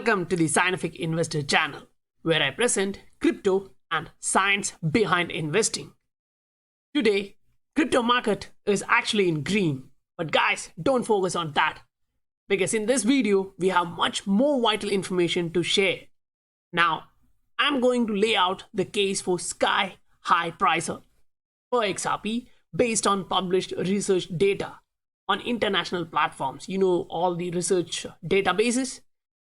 Welcome to the Scientific Investor channel, where I present crypto and science behind investing. Today, crypto market is actually in green, but guys, don't focus on that, because in this video, we have much more vital information to share. Now, I'm going to lay out the case for sky high price per XRP based on published research data on international platforms. You know, all the research databases.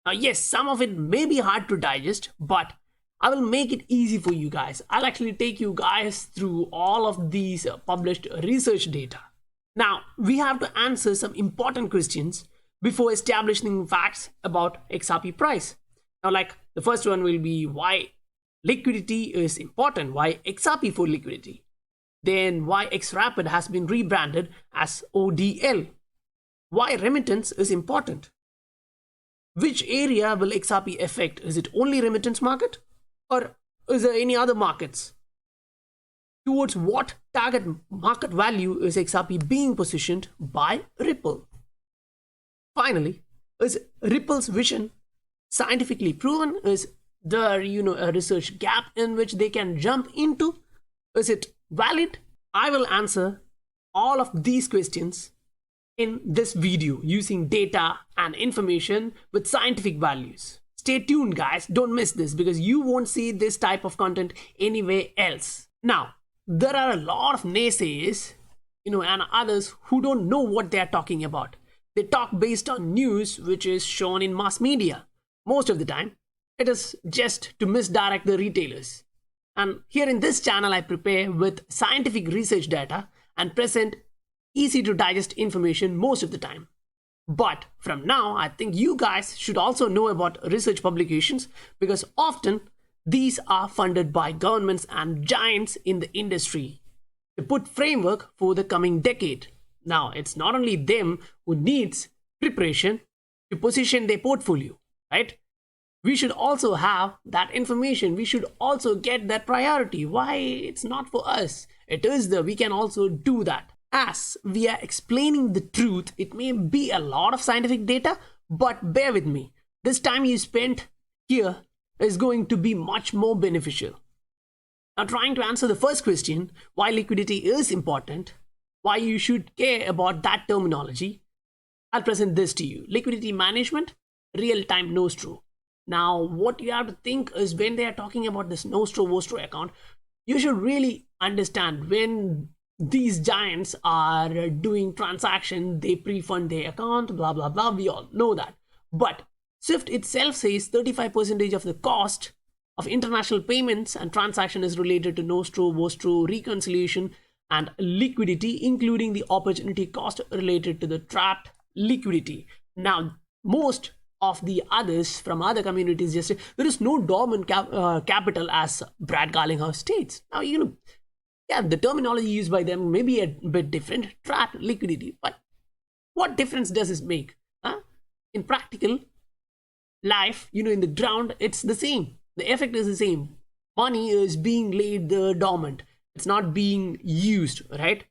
Now, yes, some of it may be hard to digest, but I will make it easy for you guys. I'll actually take you guys through all of these published research data. Now, we have to answer some important questions before establishing facts about XRP price. Now, like the first one will be why liquidity is important, why XRP for liquidity. Then why XRapid has been rebranded as ODL. Why remittance is important. Which area will XRP affect? Is it only remittance market or is there any other markets? Towards what target market value is XRP being positioned by Ripple? Finally, is Ripple's vision scientifically proven? Is there, a research gap in which they can jump into? Is it valid? I will answer all of these questions in this video using data and information with scientific values. Stay tuned, guys. Don't miss this because you won't see this type of content anywhere else. Now, there are a lot of naysayers, and others who don't know what they're talking about. They talk based on news which is shown in mass media. Most of the time, it is just to misdirect the retailers. And here in this channel, I prepare with scientific research data and present easy to digest information most of the time. But from now, I think you guys should also know about research publications because often these are funded by governments and giants in the industry to put framework for the coming decade. Now, it's not only them who needs preparation to position their portfolio, right? We should also have that information. We should also get that priority. Why it's not for us? It is we can also do that. As we are explaining the truth, it may be a lot of scientific data, but bear with me. This time you spent here is going to be much more beneficial. Now, trying to answer the first question, why liquidity is important, why you should care about that terminology, I'll present this to you. Liquidity management, real-time nostro. Now, what you have to think is when they are talking about this nostro-vostro account, you should really understand when these giants are doing transaction, they pre-fund their account, blah, blah, blah. We all know that. But SWIFT itself says 35% of the cost of international payments and transaction is related to nostro, vostro, reconciliation, and liquidity, including the opportunity cost related to the trapped liquidity. Now, most of the others from other communities just say there is no dormant capital as Brad Garlinghouse states. Now, yeah, the terminology used by them may be a bit different, trapped liquidity, but what difference does this make? In practical life, in the ground, it's the same. The effect is the same. Money is being laid dormant. It's not being used, right?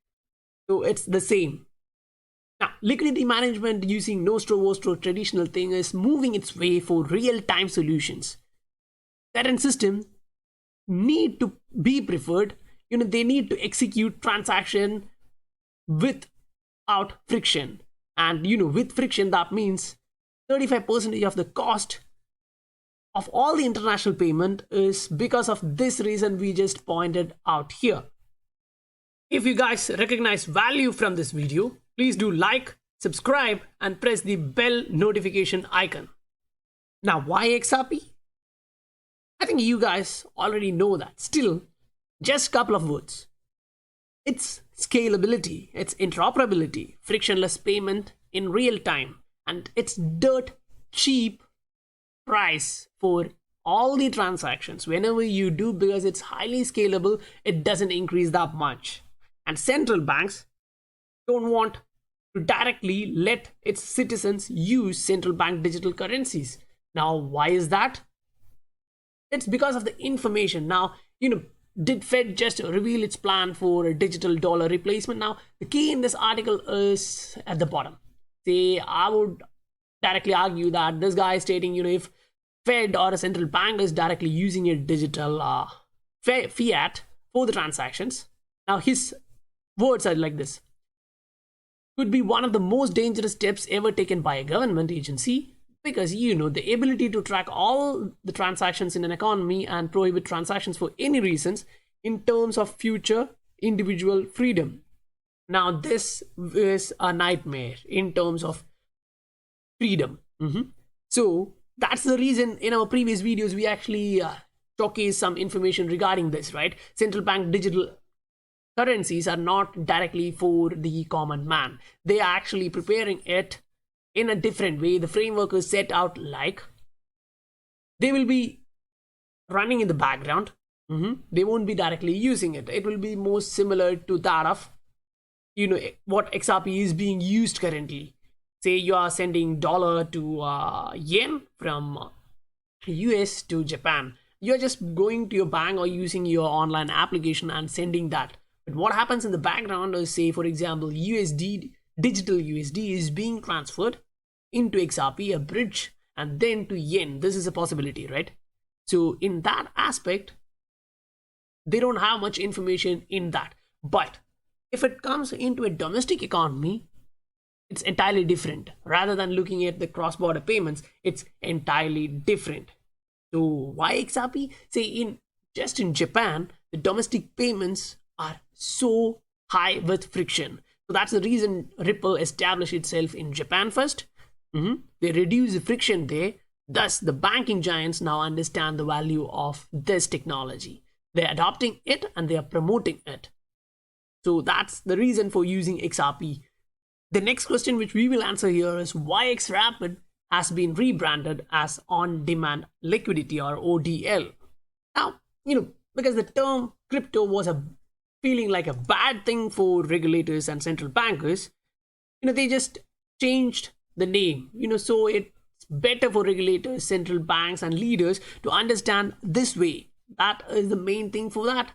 So it's the same. Now, liquidity management using nostro, vostro traditional thing is moving its way for real-time solutions. Current system need to be preferred. They need to execute transaction without friction. And, with friction, that means 35% of the cost of all the international payment is because of this reason we just pointed out here. If you guys recognize value from this video, please do like, subscribe, and press the bell notification icon. Now, why XRP? I think you guys already know that. Still, just a couple of words. It's scalability, it's interoperability, frictionless payment in real time, and it's dirt cheap price for all the transactions whenever you do because it's highly scalable. It doesn't increase that much. And central banks don't want to directly let its citizens use central bank digital currencies. Now, why is that? It's because of the information. Now, did Fed just reveal its plan for a digital dollar replacement? Now, the key in this article is at the bottom. I would directly argue that this guy is stating, if Fed or a central bank is directly using a digital fiat for the transactions. Now his words are like this: could be one of the most dangerous steps ever taken by a government agency, because the ability to track all the transactions in an economy and prohibit transactions for any reasons in terms of future individual freedom. Now this is a nightmare in terms of freedom. So that's the reason in our previous videos we actually showcase some information regarding this, right? Central bank digital currencies are not directly for the common man. They are actually preparing it in a different way. The framework is set out like they will be running in the background. They won't be directly using it. It will be more similar to that of what XRP is being used currently. Say you are sending dollar to yen from US to Japan. You're just going to your bank or using your online application and sending that. But what happens in the background is, say for example, USD, digital USD is being transferred into XRP, a bridge, and then to yen. This is a possibility, right? So in that aspect, they don't have much information in that. But if it comes into a domestic economy, it's entirely different. Rather than looking at the cross-border payments, it's entirely different. So why XRP? Say just in Japan, the domestic payments are so high with friction. So that's the reason Ripple established itself in Japan first. They reduce the friction there. Thus, the banking giants now understand the value of this technology. They're adopting it and they are promoting it. So that's the reason for using XRP. The next question which we will answer here is why XRapid has been rebranded as on-demand liquidity, or ODL. Now, because the term crypto was feeling like a bad thing for regulators and central bankers, they just changed the name, so it's better for regulators, central banks and leaders to understand this way. That is the main thing for that.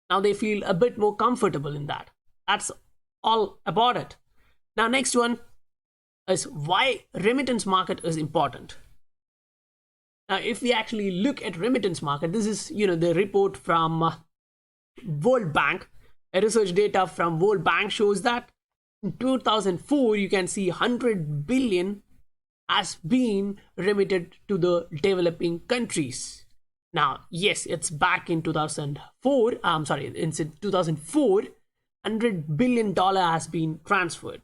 Now they feel a bit more comfortable in that. That's all about it. Now next one is why remittance market is important. Now if we actually look at remittance market, this is the report from World Bank. A research data from World Bank shows that in 2004 you can see 100 billion has been remitted to the developing countries. Now yes, it's back in 2004. In 2004 $100 billion has been transferred.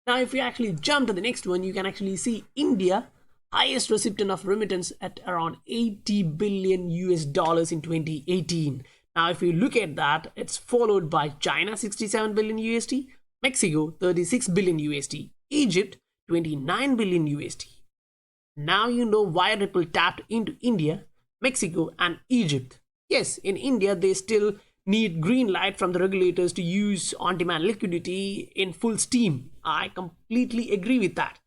Now if you actually jump to the next one, you can actually see India, highest recipient of remittance at around 80 billion US dollars in 2018. Now if you look at that, it's followed by China 67 billion USD, Mexico 36 billion USD, Egypt 29 billion USD. Now you know why Ripple tapped into India, Mexico and Egypt. Yes, in India they still need green light from the regulators to use on-demand liquidity in full steam. I completely agree with that.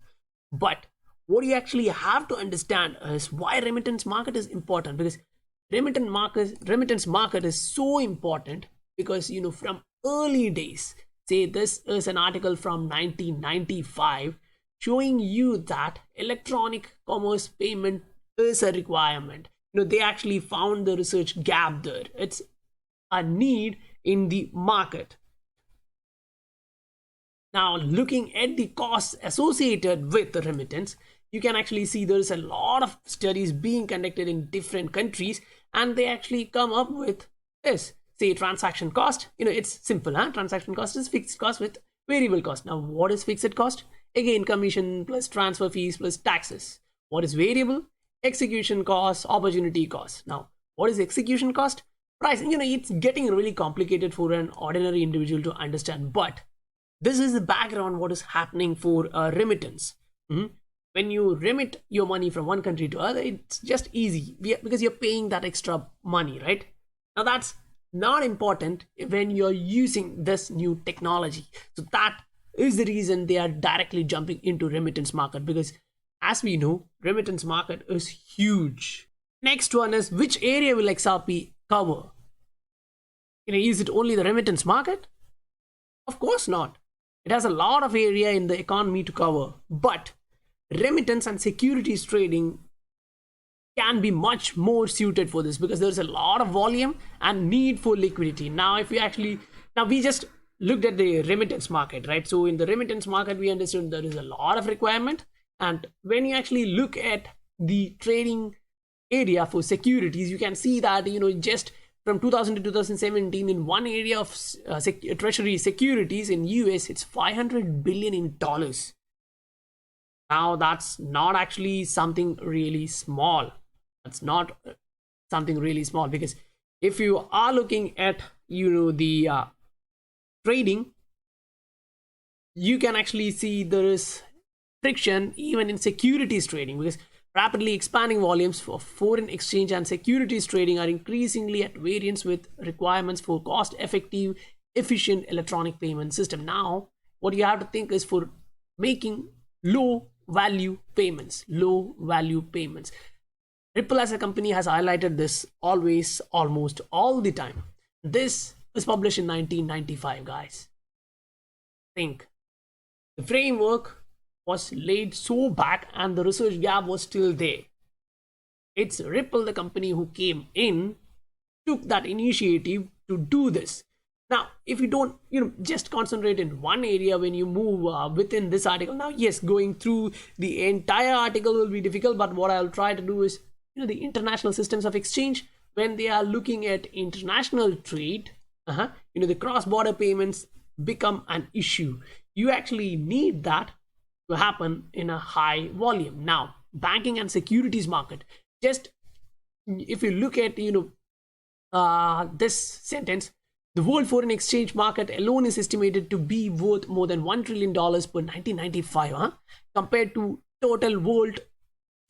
But what you actually have to understand is why remittance market is important, because remittance market is so important because from early days, say this is an article from 1995 showing you that electronic commerce payment is a requirement. They actually found the research gap there. It's a need in the market. Now looking at the costs associated with the remittance, you can actually see there's a lot of studies being conducted in different countries, and they actually come up with this. Say transaction cost, it's simple, transaction cost is fixed cost with variable cost. Now what is fixed cost? Again, commission plus transfer fees plus taxes. What is variable? Execution cost, opportunity cost. Now what is execution cost? Price. It's getting really complicated for an ordinary individual to understand, but this is the background what is happening for a remittance. When you remit your money from one country to other, it's just easy because you're paying that extra money, right? Now that's not important when you're using this new technology. So that is the reason they are directly jumping into remittance market, because as we know, remittance market is huge. Next one is, which area will XRP cover? Is it only the remittance market? Of course not. It has a lot of area in the economy to cover, but remittance and securities trading can be much more suited for this because there's a lot of volume and need for liquidity. Now if we actually, now we just looked at the remittance market, right? So in the remittance market we understood there is a lot of requirement, and when you actually look at the trading area for securities, you can see that just from 2000 to 2017 in one area of treasury securities in US, it's 500 billion in dollars. Now that's not actually something really small. That's not something really small, because if you are looking at the trading, you can actually see there is friction even in securities trading, because rapidly expanding volumes for foreign exchange and securities trading are increasingly at variance with requirements for cost-effective, efficient electronic payment system. Now what you have to think is for making low value payments. Ripple as a company has highlighted this always, almost all the time. This was published in 1995, guys. Think. The framework was laid so back and the research gap was still there. It's Ripple, the company, who came in, took that initiative to do this. Now, if you don't, just concentrate in one area when you move within this article. Now, yes, going through the entire article will be difficult, but what I'll try to do is, the international systems of exchange, when they are looking at international trade, the cross-border payments become an issue. You actually need that to happen in a high volume. Now, banking and securities market, just if you look at, this sentence, the world foreign exchange market alone is estimated to be worth more than $1 trillion per 1995, compared to total world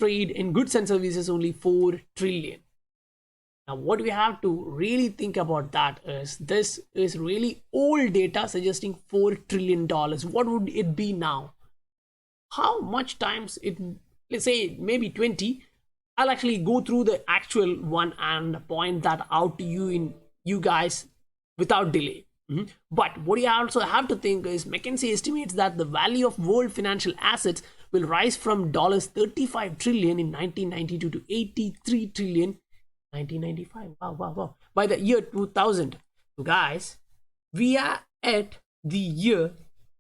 trade in goods and services only 4 trillion. Now what we have to really think about that is, this is really old data suggesting $4 trillion. What would it be now? How much times it, let's say maybe 20. I'll actually go through the actual one and point that out to you guys without delay. But what you also have to think is, McKinsey estimates that the value of world financial assets will rise from $35 trillion in 1992 to 83 trillion 1995. Wow. By the year 2000. So guys, we are at the year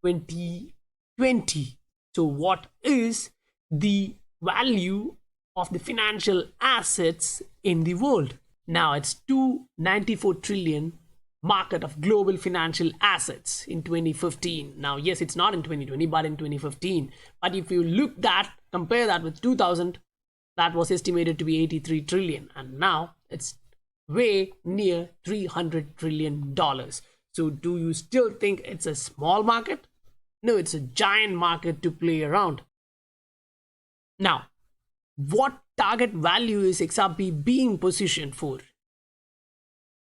2020. So what is the value of the financial assets in the world? Now it's 294 trillion market of global financial assets in 2015. Now yes, it's not in 2020 but in 2015. But if you look that, compare that with 2000, that was estimated to be 83 trillion, and now it's way near $300 trillion. So do you still think it's a small market? No, it's a giant market to play around. Now, what target value is XRP being positioned for?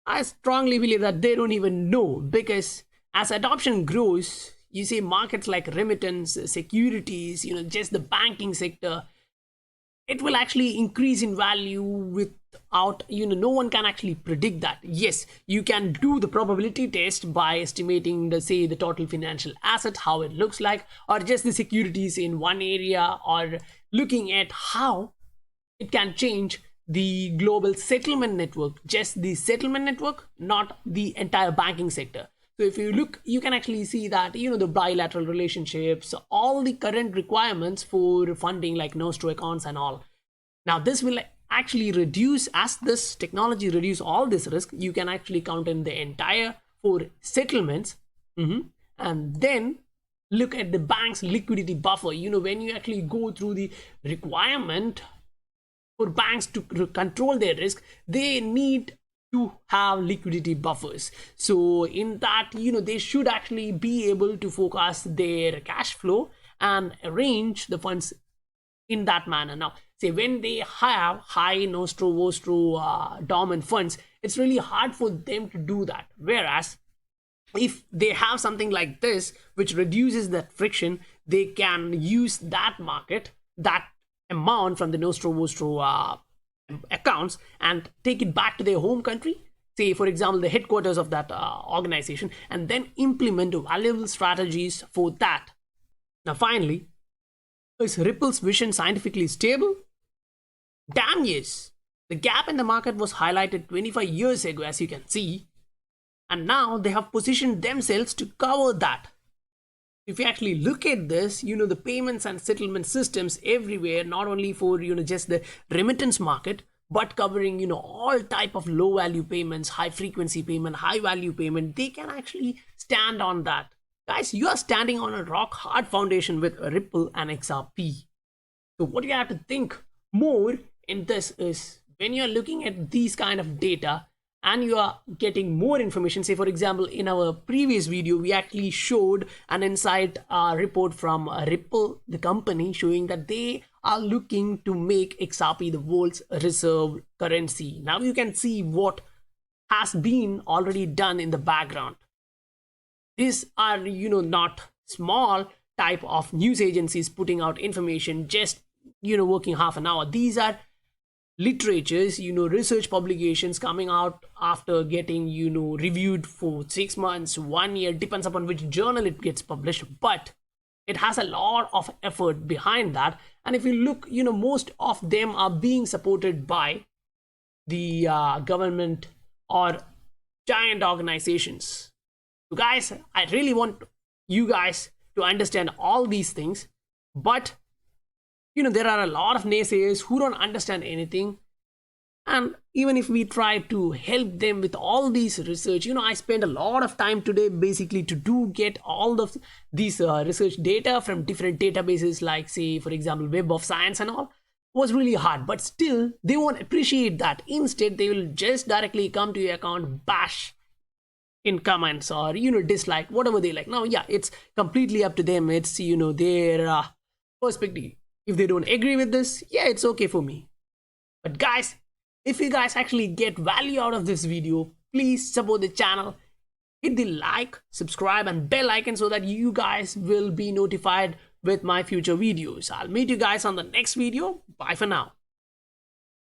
I strongly believe that they don't even know, because as adoption grows, you see markets like remittance, securities, just the banking sector, it will actually increase in value without, no one can actually predict that. Yes, you can do the probability test by estimating the total financial assets, how it looks like, or just the securities in one area, or looking at how it can change the global settlement network, just the settlement network, not the entire banking sector. So if you look, you can actually see that, the bilateral relationships, all the current requirements for funding like nostro accounts and all. Now this will actually reduce, as this technology reduce all this risk, you can actually count in the entire for settlements, and then look at the bank's liquidity buffer. When you actually go through the requirement for banks to control their risk, they need to have liquidity buffers. So in that, they should actually be able to forecast their cash flow and arrange the funds in that manner. Now, say when they have high nostro vostro dormant funds, it's really hard for them to do that. Whereas if they have something like this, which reduces that friction, they can use that market, that amount from the nostro vostro accounts, and take it back to their home country, say for example the headquarters of that organization, and then implement valuable strategies for that. Now finally, is Ripple's vision scientifically stable? Damn yes, the gap in the market was highlighted 25 years ago, as you can see, and now they have positioned themselves to cover that. If you actually look at this, the payments and settlement systems everywhere, not only for just the remittance market, but covering all type of low value payments, high frequency payment, high value payment, they can actually stand on that. Guys, you are standing on a rock hard foundation with Ripple and XRP. So what you have to think more in this is, when you're looking at these kind of data and you are getting more information, say for example in our previous video we actually showed an insight report from Ripple, the company, showing that they are looking to make XRP the world's reserve currency. Now you can see what has been already done in the background. These are not small type of news agencies putting out information just working half an hour. These are literatures, research publications coming out after getting reviewed for 6 months, 1 year, depends upon which journal it gets published, but it has a lot of effort behind that. And if you look, most of them are being supported by the government or giant organizations. So guys, I really want you guys to understand all these things, but there are a lot of naysayers who don't understand anything. And even if we try to help them with all these research, I spent a lot of time today basically to get all of these research data from different databases, like say for example Web of Science and all. It was really hard, but still they won't appreciate that. Instead they will just directly come to your account, bash in comments or dislike, whatever they like. Now yeah, it's completely up to them. It's their perspective. If they don't agree with this, yeah, it's okay for me. But guys, if you guys actually get value out of this video, please support the channel. Hit the like, subscribe and bell icon so that you guys will be notified with my future videos. I'll meet you guys on the next video. Bye for now.